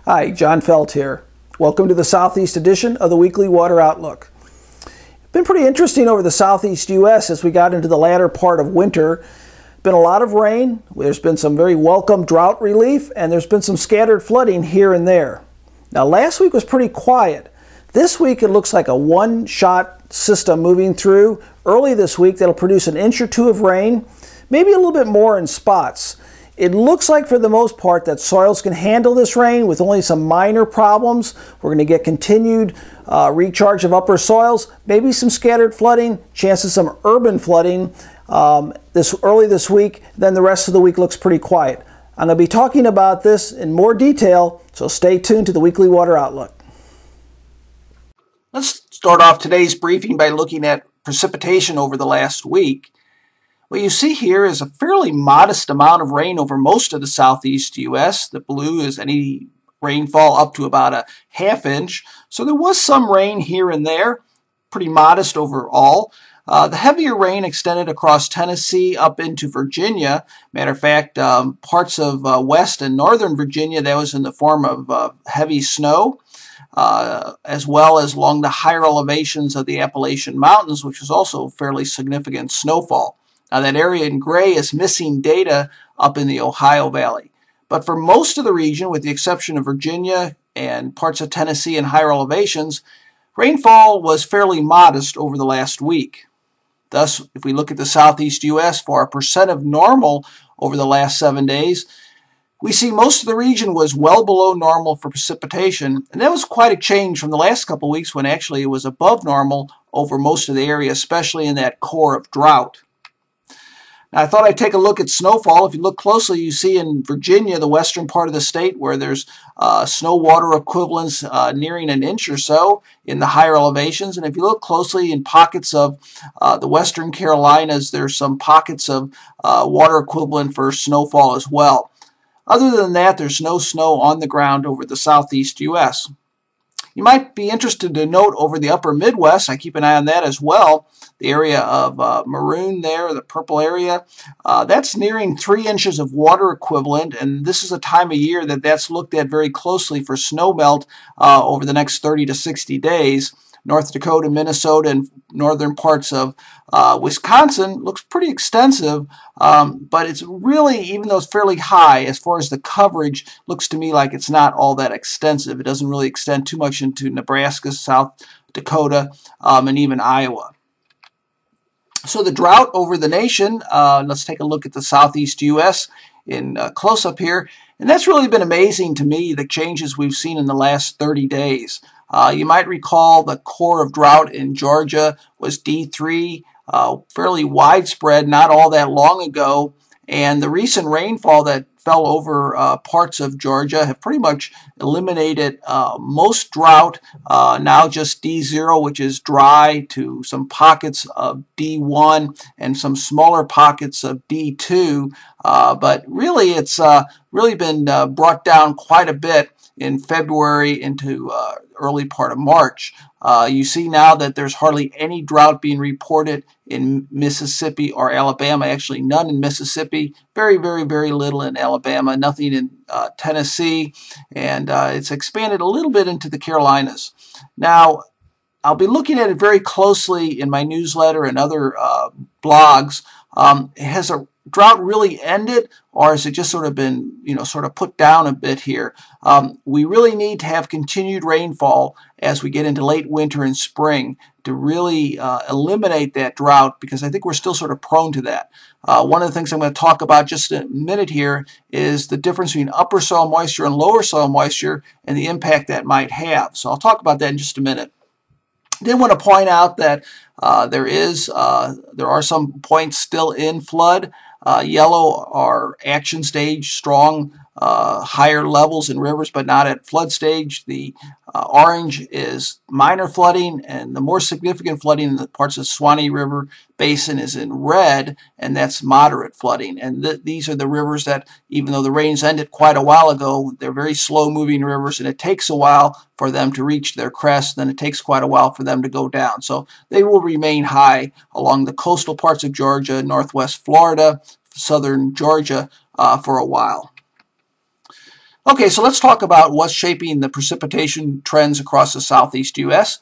Hi, John Feldt here. Welcome to the Southeast edition of the Weekly Water Outlook. It's been pretty interesting over the Southeast U.S. as we got into the latter part of winter. Been a lot of rain, there's been some very welcome drought relief, and there's been some scattered flooding here and there. Now last week was pretty quiet. This week it looks like a one-shot system moving through. Early this week that'll produce an inch or two of rain, maybe a little bit more in spots. It looks like for the most part that soils can handle this rain with only some minor problems. We're going to get continued recharge of upper soils, maybe some scattered flooding, chances some urban flooding early this week. Then the rest of the week looks pretty quiet. I'm going to be talking about this in more detail, so stay tuned to the Weekly Water Outlook. Let's start off today's briefing by looking at precipitation over the last week. What you see here is a fairly modest amount of rain over most of the southeast U.S. The blue is any rainfall up to about a ½ inch. So there was some rain here and there, pretty modest overall. The heavier rain extended across Tennessee up into Virginia. Matter of fact, parts of west and northern Virginia, that was in the form of heavy snow, as well as along the higher elevations of the Appalachian Mountains, which was also fairly significant snowfall. Now that area in gray is missing data up in the Ohio Valley. But for most of the region, with the exception of Virginia and parts of Tennessee and higher elevations, rainfall was fairly modest over the last week. Thus, if we look at the southeast U.S. for a percent of normal over the last 7 days, we see most of the region was well below normal for precipitation, and that was quite a change from the last couple of weeks when actually it was above normal over most of the area, especially in that core of drought. Now, I thought I'd take a look at snowfall. If you look closely, you see in Virginia, the western part of the state, where there's snow water equivalents nearing an inch or so in the higher elevations. And if you look closely in pockets of the western Carolinas, there's some pockets of water equivalent for snowfall as well. Other than that, there's no snow on the ground over the southeast U.S. You might be interested to note over the upper Midwest, I keep an eye on that as well, the area of maroon there, the purple area, that's nearing 3 inches of water equivalent, and this is a time of year that that's looked at very closely for snow melt over the next 30 to 60 days. North Dakota, Minnesota, and northern parts of Wisconsin looks pretty extensive, but it's really, even though it's fairly high, as far as the coverage, looks to me like it's not all that extensive. It doesn't really extend too much into Nebraska, South Dakota, and even Iowa. So the drought over the nation, let's take a look at the southeast U.S. in close-up here, and that's really been amazing to me, the changes we've seen in the last 30 days. You might recall the core of drought in Georgia was D3, fairly widespread not all that long ago, and the recent rainfall that fell over parts of Georgia have pretty much eliminated most drought, now just D0, which is dry, to some pockets of D1 and some smaller pockets of D2, but really it's really been brought down quite a bit in February into early part of March. You see now that there's hardly any drought being reported in Mississippi or Alabama. Actually, none in Mississippi. Very, very, very little in Alabama. Nothing in Tennessee. And it's expanded a little bit into the Carolinas. Now, I'll be looking at it very closely in my newsletter and other blogs. Has a drought really ended, or has it just sort of been, sort of put down a bit here? We really need to have continued rainfall as we get into late winter and spring to really eliminate that drought, because I think we're still sort of prone to that. One of the things I'm going to talk about just in a minute here is the difference between upper soil moisture and lower soil moisture and the impact that might have. So I'll talk about that in just a minute. I did want to point out that there are some points still in flood. Yellow are action stage, strong, higher levels in rivers, but not at flood stage. The orange is minor flooding, and the more significant flooding in the parts of Swanee River Basin is in red, and that's moderate flooding. And these are the rivers that, even though the rains ended quite a while ago, they're very slow-moving rivers, and it takes a while for them to reach their crest, then it takes quite a while for them to go down. So they will remain high along the coastal parts of Georgia, northwest Florida, southern Georgia for a while. Okay, so let's talk about what's shaping the precipitation trends across the southeast U.S.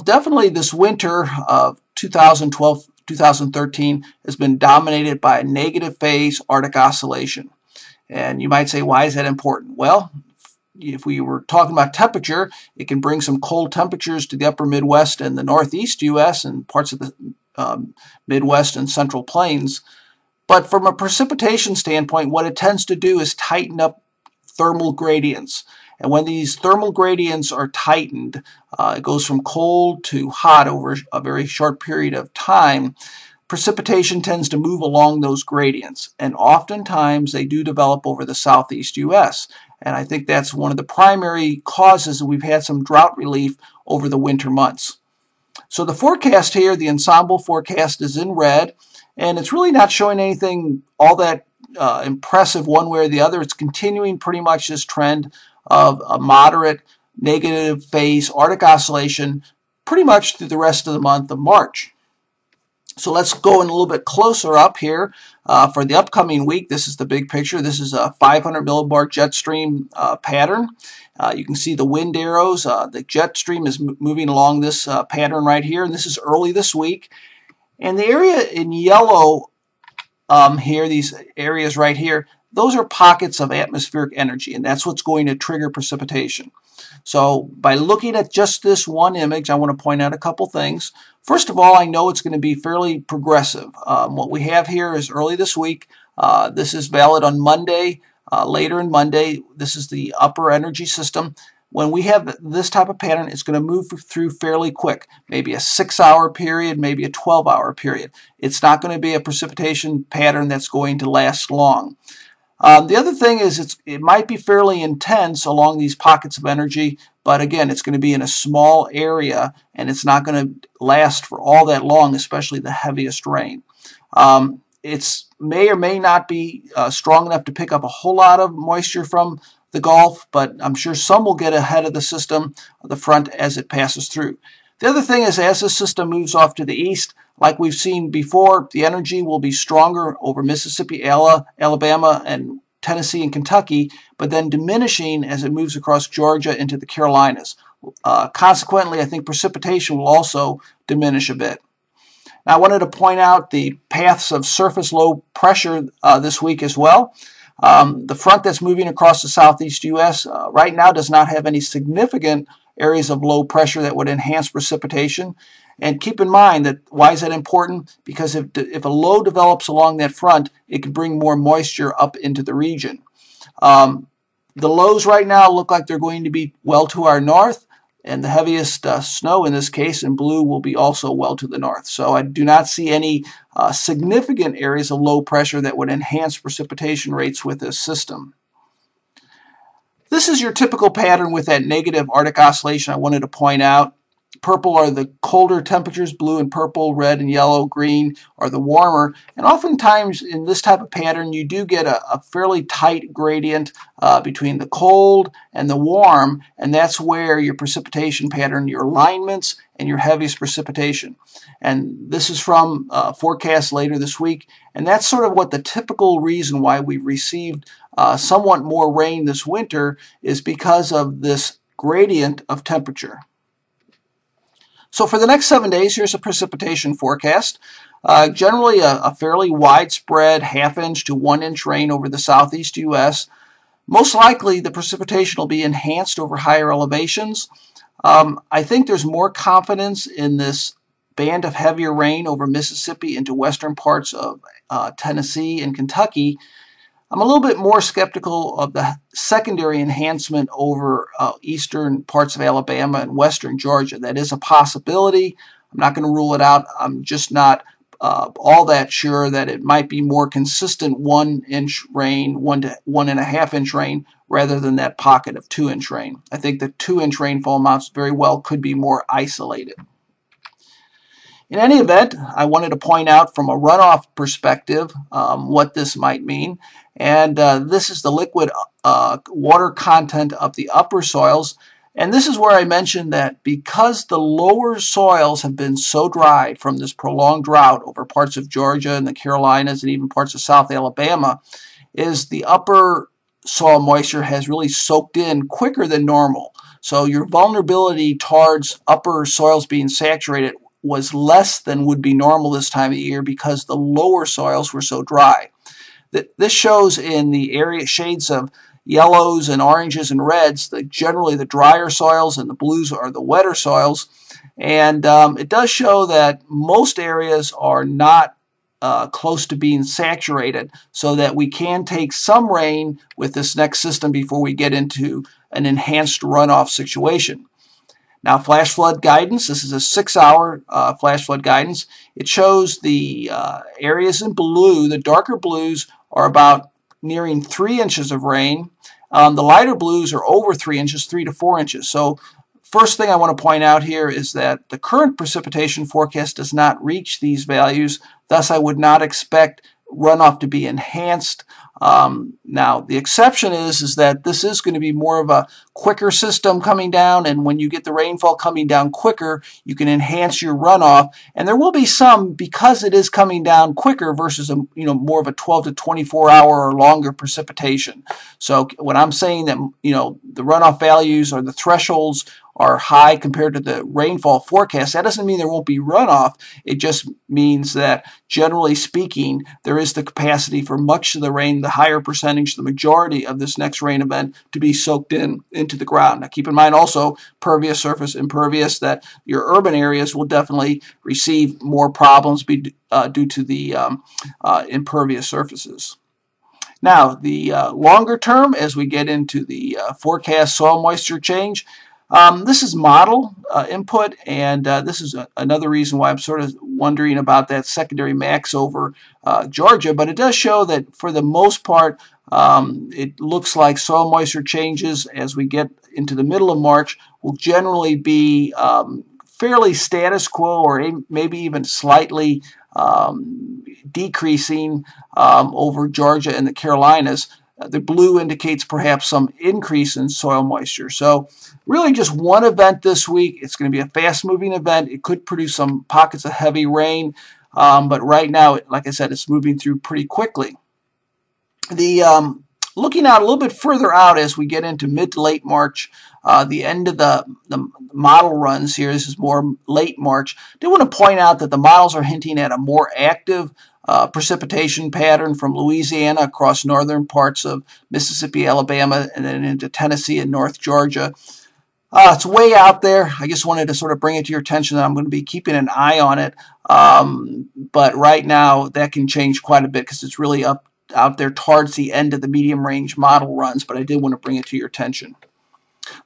Definitely this winter of 2012-2013 has been dominated by a negative phase Arctic oscillation. And you might say, why is that important? Well, if we were talking about temperature, it can bring some cold temperatures to the upper Midwest and the northeast U.S. and parts of the Midwest and Central Plains. But from a precipitation standpoint, what it tends to do is tighten up thermal gradients. And when these thermal gradients are tightened, it goes from cold to hot over a very short period of time. Precipitation tends to move along those gradients, and oftentimes they do develop over the southeast U.S. And I think that's one of the primary causes that we've had some drought relief over the winter months. So the forecast here, the ensemble forecast, is in red, and it's really not showing anything all that impressive one way or the other. It's continuing pretty much this trend of a moderate negative phase Arctic oscillation pretty much through the rest of the month of March. So let's go in a little bit closer up here for the upcoming week. This is the big picture. This is a 500 millibar jet stream pattern. You can see the wind arrows. The jet stream is moving along this pattern right here, and this is early this week. And the area in yellow here, these areas right here, those are pockets of atmospheric energy, and that's what's going to trigger precipitation. So by looking at just this one image, I want to point out a couple things. First of all, I know it's going to be fairly progressive. What we have here is early this week. This is valid on Monday, later in Monday. This is the upper energy system. When we have this type of pattern, it's going to move through fairly quick, maybe a 6-hour period, maybe a 12-hour period. It's not going to be a precipitation pattern that's going to last long. The other thing is it might be fairly intense along these pockets of energy, but again, it's going to be in a small area, and it's not going to last for all that long, especially the heaviest rain. It may or may not be strong enough to pick up a whole lot of moisture from the Gulf, but I'm sure some will get ahead of the system, the front, as it passes through. The other thing is, as the system moves off to the east, like we've seen before, the energy will be stronger over Mississippi, Alabama, and Tennessee and Kentucky, but then diminishing as it moves across Georgia into the Carolinas. Consequently, I think precipitation will also diminish a bit. Now, I wanted to point out the paths of surface low pressure this week as well. The front that's moving across the southeast U.S. Right now does not have any significant areas of low pressure that would enhance precipitation. And keep in mind that, why is that important? Because if a low develops along that front, it can bring more moisture up into the region. The lows right now look like they're going to be well to our north, and the heaviest snow in this case in blue will be also well to the north. So I do not see any significant areas of low pressure that would enhance precipitation rates with this system. This is your typical pattern with that negative Arctic oscillation I wanted to point out. Purple are the colder temperatures, blue and purple, red and yellow, green are the warmer. And oftentimes in this type of pattern you do get a fairly tight gradient between the cold and the warm, and that's where your precipitation pattern, your alignments, and your heaviest precipitation. And this is from forecasts later this week, and that's sort of what the typical reason why we've received somewhat more rain this winter is because of this gradient of temperature. So for the next 7 days, here's a precipitation forecast. Generally a fairly widespread half-inch to 1-inch rain over the southeast U.S. Most likely the precipitation will be enhanced over higher elevations. I think there's more confidence in this band of heavier rain over Mississippi into western parts of Tennessee and Kentucky. I'm a little bit more skeptical of the secondary enhancement over eastern parts of Alabama and western Georgia. That is a possibility. I'm not going to rule it out. I'm just not all that sure that it might be more consistent 1-inch rain, 1 to 1.5-inch rain, rather than that pocket of 2-inch rain. I think the 2-inch rainfall amounts very well could be more isolated. In any event, I wanted to point out from a runoff perspective what this might mean. And this is the liquid water content of the upper soils. And this is where I mentioned that because the lower soils have been so dry from this prolonged drought over parts of Georgia and the Carolinas and even parts of South Alabama, is the upper soil moisture has really soaked in quicker than normal. So your vulnerability towards upper soils being saturated was less than would be normal this time of year because the lower soils were so dry. This shows in the area shades of yellows and oranges and reds, generally the drier soils, and the blues are the wetter soils. And it does show that most areas are not close to being saturated, so that we can take some rain with this next system before we get into an enhanced runoff situation. Now, flash flood guidance, this is a 6-hour flash flood guidance. It shows the areas in blue. The darker blues are about nearing 3 inches of rain. The lighter blues are over 3 inches, 3 to 4 inches. So first thing I want to point out here is that the current precipitation forecast does not reach these values. Thus, I would not expect runoff to be enhanced. Now, the exception is that this is going to be more of a quicker system coming down, and when you get the rainfall coming down quicker, you can enhance your runoff. And there will be some, because it is coming down quicker versus more of a 12 to 24 hour or longer precipitation. So when I'm saying that the runoff values or the thresholds are high compared to the rainfall forecast, that doesn't mean there won't be runoff. It just means that, generally speaking, there is the capacity for much of the rain, the higher percentage, the majority of this next rain event, to be soaked into the ground. Now, keep in mind also pervious surface, impervious, that your urban areas will definitely receive more problems due to the impervious surfaces. Now, the longer term, as we get into the forecast soil moisture change, this is model input, and this is another reason why I'm sort of wondering about that secondary max over Georgia, but it does show that for the most part it looks like soil moisture changes as we get into the middle of March will generally be fairly status quo, or maybe even slightly decreasing over Georgia and the Carolinas. The blue indicates perhaps some increase in soil moisture. So really just one event this week. It's going to be a fast-moving event. It could produce some pockets of heavy rain, but right now, like I said, it's moving through pretty quickly. Looking out a little bit further out as we get into mid to late March, the end of the model runs here, this is more late March, I do want to point out that the models are hinting at a more active precipitation pattern from Louisiana across northern parts of Mississippi, Alabama, and then into Tennessee and North Georgia. It's way out there. I just wanted to sort of bring it to your attention that I'm going to be keeping an eye on it. But right now, that can change quite a bit because it's really out there towards the end of the medium range model runs, but I did want to bring it to your attention.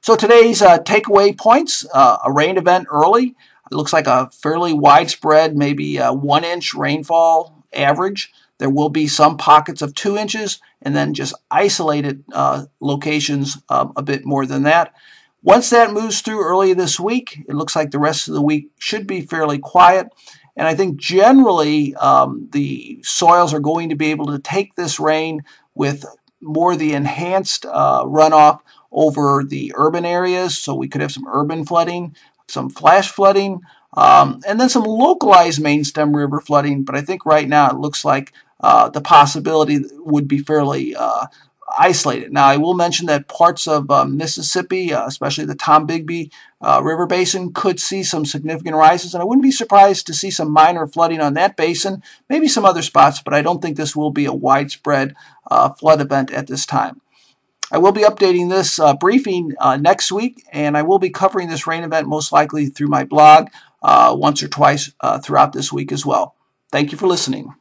So today's takeaway points, a rain event early. It looks like a fairly widespread, maybe 1 inch rainfall average. There will be some pockets of 2 inches, and then just isolated locations a bit more than that. Once that moves through early this week, it looks like the rest of the week should be fairly quiet. And I think generally the soils are going to be able to take this rain with more of the enhanced runoff over the urban areas. So we could have some urban flooding, some flash flooding, and then some localized main stem river flooding. But I think right now it looks like the possibility would be fairly isolated. Now, I will mention that parts of Mississippi, especially the Tombigbee River Basin, could see some significant rises, and I wouldn't be surprised to see some minor flooding on that basin, maybe some other spots, but I don't think this will be a widespread flood event at this time. I will be updating this briefing next week, and I will be covering this rain event most likely through my blog once or twice throughout this week as well. Thank you for listening.